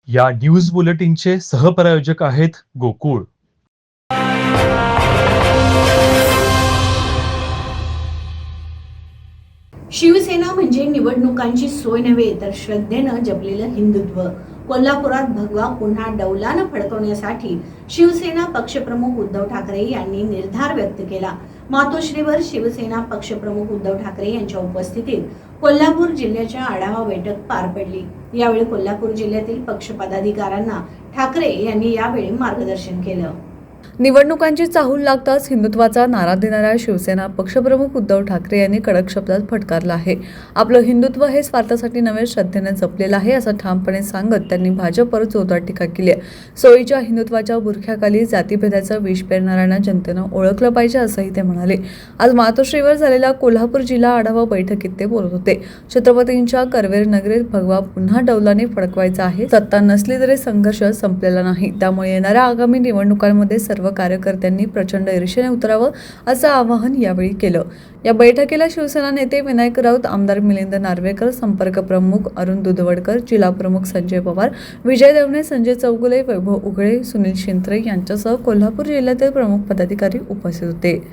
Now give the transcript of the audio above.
या न्यूज बुलेटिनचे सहप्रायोजक आहेत गोकुळ. शिवसेना म्हणजे निवडणुकांची सोय नव्हे तर श्रद्धेनं जपलेलं हिंदुत्व. कोल्हापुरात भगवा पुन्हा डौलानं फडकवण्यासाठी शिवसेना पक्षप्रमुख उद्धव ठाकरे यांनी निर्धार व्यक्त केला. मातोश्रीवर शिवसेना पक्षप्रमुख उद्धव ठाकरे यांच्या उपस्थितीत कोल्हापूर जिल्ह्याच्या आढावा बैठक पार पडली. यावेळी कोल्हापूर जिल्ह्यातील पक्ष पदाधिकाऱ्यांना ठाकरे यांनी यावेळी मार्गदर्शन केलं. निवडणुकांची चाहूल लागताच हिंदुत्वाचा नारा देणाऱ्या शिवसेना पक्षप्रमुख उद्धव ठाकरे यांनी कडक शब्दात फटकारलं आहे. आपलं हिंदुत्व हे स्वार्थासाठी नव्हे श्रद्धेने जपलेलं आहे असं ठामपणे सांगत त्यांनी भाजपवर जोरदार टीका केली आहे. सोयीच्या हिंदुत्वाच्या बुरख्याखाली जातीभेदाचं विष पेरणाऱ्यांना जनतेनं ओळखलं पाहिजे असंही ते म्हणाले. आज मातोश्रीवर झालेल्या कोल्हापूर जिल्हा आढावा बैठकीत ते बोलत होते. छत्रपतींच्या करवीर नगरीत भगवा पुन्हा डौलाने फडकवायचा आहे. सत्ता नसली तरी संघर्ष संपलेला नाही. त्यामुळे येणाऱ्या आगामी निवडणुकांमध्ये सर्व कार्यकर्त्यांनी प्रचंड ईर्षेने उतरावं असं आवाहन यावेळी केलं. या बैठकीला शिवसेना नेते विनायक राऊत, आमदार मिलिंद नार्वेकर, संपर्क प्रमुख अरुण दुधवडकर, जिल्हा प्रमुख संजय पवार, विजय देवणे, संजय चौगुले, वैभव उघळे, सुनील शिंत्रे यांच्यासह कोल्हापूर जिल्ह्यातील प्रमुख पदाधिकारी उपस्थित होते.